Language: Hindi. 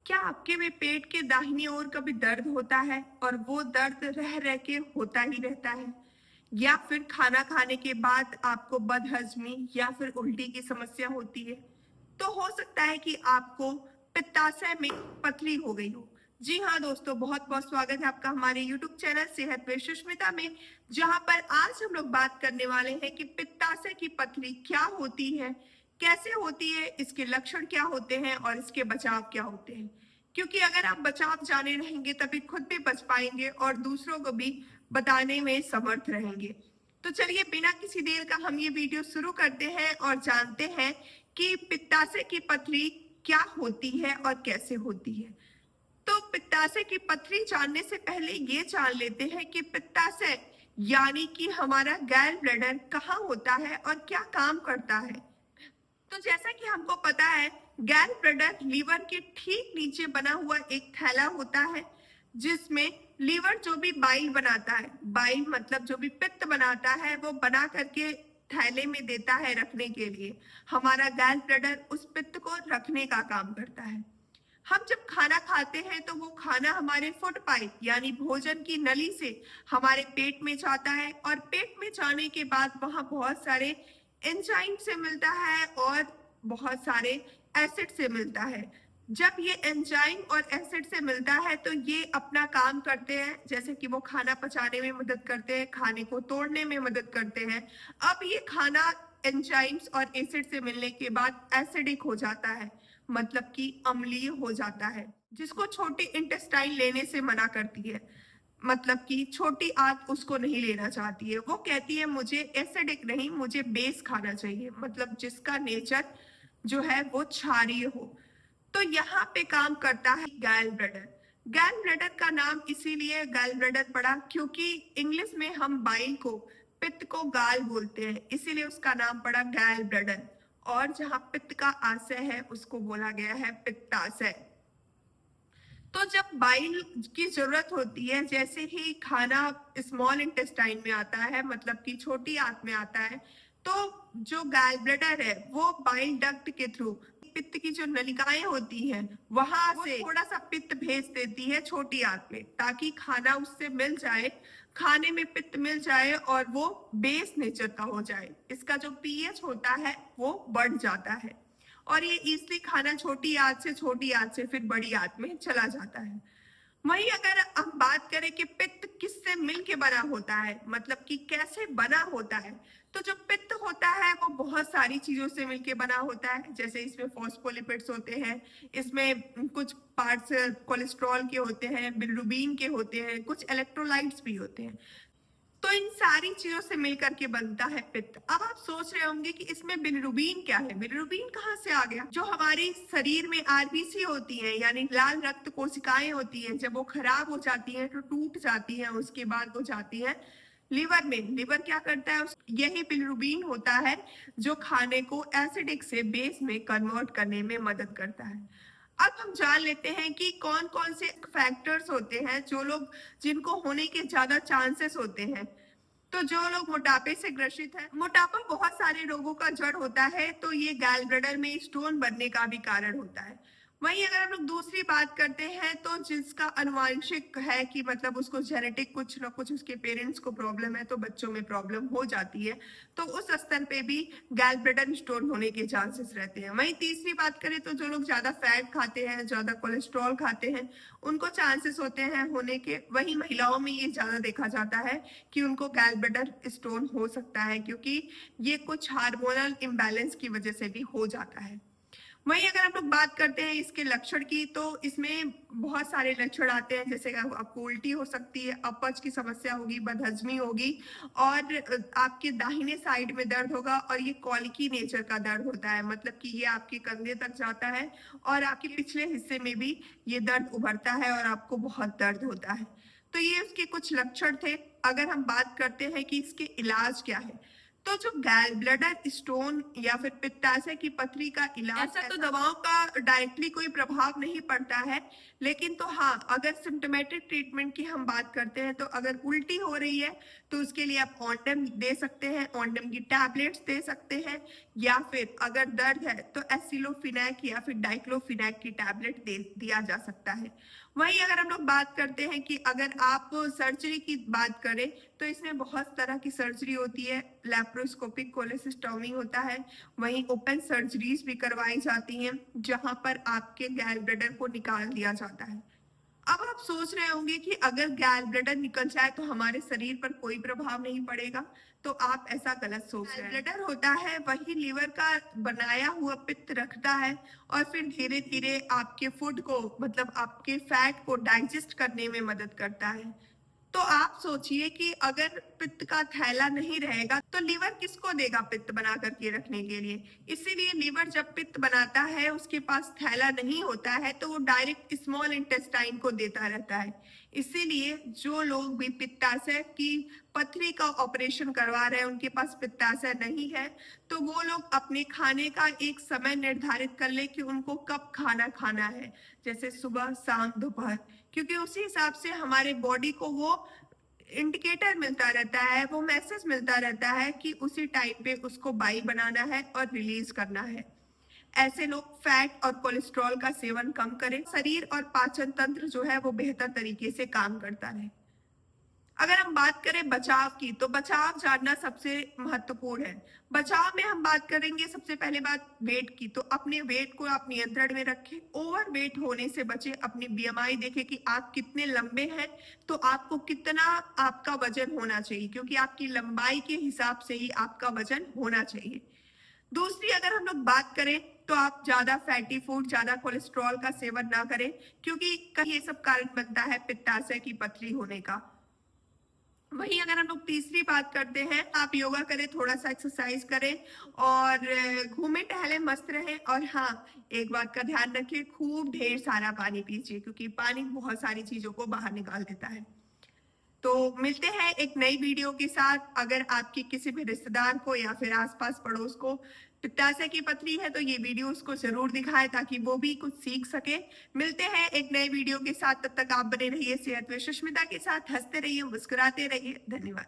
क्या आपके में पेट के दाहिनी ओर कभी दर्द होता है और वो दर्द रह रह के होता ही रहता है? या फिर खाना खाने के बाद आपको बदहजमी या फिर उल्टी की समस्या होती है? तो हो सकता है कि आपको पित्ताशय में पथरी हो गई हो। जी हाँ दोस्तों, बहुत बहुत स्वागत है आपका हमारे यूट्यूब चैनल सेहत में सुष्मिता में, जहां पर आज हम लोग बात करने वाले हैं कि पित्ताशय की पथरी क्या होती है, कैसे होती है, इसके लक्षण क्या होते हैं और इसके बचाव क्या होते हैं। क्योंकि अगर आप बचाव जाने रहेंगे तभी खुद भी बच पाएंगे और दूसरों को भी बताने में समर्थ रहेंगे। तो चलिए बिना किसी देर का हम ये वीडियो शुरू करते हैं और जानते हैं कि पित्ताशय की पथरी क्या होती है और कैसे होती है। तो पित्ताशय की पथरी जानने से पहले ये जान लेते हैं कि पित्ताशय यानी कि हमारा गैल ब्लैडर कहाँ होता है और क्या काम करता है। तो जैसा कि हमको पता है, गैल ब्लैडर लीवर के ठीक नीचे बना हुआ एक थैला होता है, जिसमें लीवर जो भी बाइल बनाता है, बाइल मतलब जो भी पित्त बनाता है, वो बना करके थैले में देता है रखने के लिए। हमारा गैल ब्लैडर उस पित्त को रखने का काम करता है। हम जब खाना खाते हैं तो वो खाना हमारे फूड पाइप यानी भोजन की नली से हमारे पेट में जाता है और पेट में जाने के बाद वहां बहुत सारे एंजाइम से मिलता है और बहुत सारे एसिड से मिलता है। जब ये एंजाइम और एसिड से मिलता है तो ये अपना काम करते हैं, जैसे कि वो खाना पचाने में मदद करते हैं, खाने को तोड़ने में मदद करते हैं। अब ये खाना एंजाइम्स और एसिड से मिलने के बाद एसिडिक हो जाता है, मतलब कि अम्लीय हो जाता है, जिसको छोटी इंटेस्टाइन लेने से मना करती है। मतलब कि छोटी आंत उसको नहीं लेना चाहती है, वो कहती है मुझे एसिडिक नहीं, मुझे बेस खाना चाहिए, मतलब जिसका नेचर जो है वो क्षारीय हो। तो यहाँ पे काम करता है गैल ब्लैडर। गैल ब्लैडर का नाम इसीलिए गैल ब्लैडर पड़ा क्योंकि इंग्लिश में हम बाइल को, पित्त को गाल बोलते हैं, इसीलिए उसका नाम पड़ा गैल ब्लैडर। और जहाँ पित्त का आशय है उसको बोला गया है पित्ताशय। तो जब बाइल की जरूरत होती है, जैसे ही खाना स्मॉल इंटेस्टाइन में आता है, मतलब कि छोटी आंत में आता है, तो जो गैल ब्लैडर है वो बाइल डक्ट के थ्रू पित्त की जो नलिकाएं होती हैं वहां से थोड़ा सा पित्त भेज देती है छोटी आंत में, ताकि खाना उससे मिल जाए, खाने में पित्त मिल जाए और वो बेस नेचर का हो जाए। इसका जो पीएच होता है वो बढ़ जाता है और ये इजली खाना छोटी आंच से छोटी आंच से फिर बड़ी आंच में चला जाता है। वहीं अगर हम बात करें कि पित्त किससे मिलके बना होता है, मतलब कि कैसे बना होता है, तो जो पित्त होता है वो बहुत सारी चीजों से मिलके बना होता है। जैसे इसमें फॉस्फोलिपिड्स होते हैं, इसमें कुछ पार्ट्स कोलेस्ट्रॉल के होते हैं, बिलिरुबिन के होते हैं, कुछ इलेक्ट्रोलाइट्स भी होते हैं। तो इन सारी चीजों से मिलकर के बनता है पित्त। अब आप सोच रहे होंगे कि इसमें बिलिरुबिन क्या है, बिलिरुबिन कहाँ से आ गया? जो हमारे शरीर में आरबीसी होती है यानी लाल रक्त कोशिकाएं होती हैं, जब वो खराब हो जाती हैं तो टूट जाती हैं, उसके बाद वो जाती है लिवर में। लिवर क्या करता है, यही बिलिरुबिन होता है जो खाने को एसिडिक से बेस में कन्वर्ट करने में मदद करता है। अब हम जान लेते हैं कि कौन कौन से फैक्टर्स होते हैं जो लोग, जिनको होने के ज्यादा चांसेस होते हैं। तो जो लोग मोटापे से ग्रसित हैं, मोटापा बहुत सारे रोगों का जड़ होता है, तो ये गैल ब्लैडर में स्टोन बनने का भी कारण होता है। वहीं अगर हम लोग दूसरी बात करते हैं तो जिसका अनुवांशिक है कि मतलब उसको जेनेटिक कुछ ना कुछ उसके पेरेंट्स को प्रॉब्लम है, तो बच्चों में प्रॉब्लम हो जाती है, तो उस स्तर पे भी गैल ब्लैडर स्टोन होने के चांसेस रहते हैं। वहीं तीसरी बात करें तो जो लोग ज्यादा फैट खाते हैं, ज्यादा कोलेस्ट्रॉल खाते हैं, उनको चांसेस होते हैं होने के। वहीं महिलाओं में ये ज्यादा देखा जाता है कि उनको गैल ब्लैडर स्टोन हो सकता है, क्योंकि ये कुछ हार्मोनल इम्बैलेंस की वजह से भी हो जाता है। वहीं अगर हम लोग बात करते हैं इसके लक्षण की, तो इसमें बहुत सारे लक्षण आते हैं, जैसे आपको उल्टी हो सकती है, अपच की समस्या होगी, बदहजमी होगी और आपके दाहिने साइड में दर्द होगा और ये कॉलिकी नेचर का दर्द होता है, मतलब कि ये आपके कंधे तक जाता है और आपके पिछले हिस्से में भी ये दर्द उभरता है और आपको बहुत दर्द होता है। तो ये उसके कुछ लक्षण थे। अगर हम बात करते हैं कि इसके इलाज क्या है, तो जो गैल ब्लैडर स्टोन या फिर पित्ताशय की पथरी का इलाज, ऐसा तो दवाओं का डायरेक्टली कोई प्रभाव नहीं पड़ता है, लेकिन तो हाँ, अगर सिम्टोमेटिक ट्रीटमेंट की हम बात करते हैं तो अगर उल्टी हो रही है तो उसके लिए आप ऑन्डम दे सकते हैं, ऑन्डम की टैबलेट्स दे सकते हैं, या फिर अगर दर्द है तो एसिलोफिनैक या फिर डाइक्लोफिनैक की टैबलेट दे दिया जा सकता है। वहीं अगर हम लोग बात करते हैं कि अगर आप सर्जरी की बात करें तो इसमें बहुत तरह की सर्जरी होती है। लैप्रोस्कोपिक कोलेसिस्टोमी होता है, वहीं ओपन सर्जरीज भी करवाई जाती हैं जहां पर आपके गैल ब्लैडर को निकाल दिया जाता है। अब आप सोच रहे होंगे कि अगर गैल ब्लैडर निकल जाए तो हमारे शरीर पर कोई प्रभाव नहीं पड़ेगा, तो आप ऐसा गलत सोच रहे हैं। ब्लैडर होता है वही लीवर का बनाया हुआ पित्त रखता है और फिर धीरे धीरे आपके फूड को, मतलब आपके फैट को डाइजेस्ट करने में मदद करता है। तो आप सोचिए कि अगर पित्त का थैला नहीं रहेगा तो लीवर किसको देगा पित्त बना करके रखने के लिए। इसीलिए लीवर जब पित्त बनाता है, उसके पास थैला नहीं होता है तो वो डायरेक्ट स्मॉल इंटेस्टाइन को देता रहता है। इसीलिए जो लोग भी पित्ताशय की पथरी का ऑपरेशन करवा रहे हैं, उनके पास पित्ताशय नहीं है, तो वो लोग अपने खाने का एक समय निर्धारित कर ले कि उनको कब खाना खाना है, जैसे सुबह, शाम, दोपहर, क्योंकि उसी हिसाब से हमारे बॉडी को वो इंडिकेटर मिलता रहता है, वो मैसेज मिलता रहता है कि उसी टाइम पे उसको बाई बनाना है और रिलीज करना है। ऐसे लोग फैट और कोलेस्ट्रॉल का सेवन कम करें, शरीर और पाचन तंत्र जो है वो बेहतर तरीके से काम करता रहे। अगर हम बात करें बचाव की, तो बचाव जानना सबसे महत्वपूर्ण है। बचाव में हम बात करेंगे सबसे पहले बात वेट की, तो अपने वेट को आप नियंत्रण में रखें, ओवर वेट होने से बचें, अपनी बीएमआई देखें कि आप कितने लंबे हैं, तो आपको कितना आपका वजन होना चाहिए, क्योंकि आपकी लंबाई के हिसाब से ही आपका वजन होना चाहिए। दूसरी अगर हम लोग बात करें तो आप ज्यादा फैटी फूड, ज्यादा कोलेस्ट्रॉल का सेवन ना करें, क्योंकि कहीं ये सब कारण बनता है पित्ताशय की पथरी होने का। वहीं अगर हम लोग तीसरी बात करते हैं, आप योगा करें, थोड़ा सा एक्सरसाइज करें और घूमे टहले, मस्त रहें। और हाँ, एक बात का ध्यान रखिए, खूब ढेर सारा पानी पीजिए, क्योंकि पानी बहुत सारी चीजों को बाहर निकाल देता है। तो मिलते हैं एक नई वीडियो के साथ। अगर आपके किसी भी रिश्तेदार को या फिर आसपास पड़ोस को पित्ताशय की पथरी है तो ये वीडियो उसको जरूर दिखाएं ताकि वो भी कुछ सीख सके। मिलते हैं एक नए वीडियो के साथ, तब तक आप बने रहिए सेहत में सुष्मिता के साथ, हंसते रहिए, मुस्कुराते रहिए। धन्यवाद।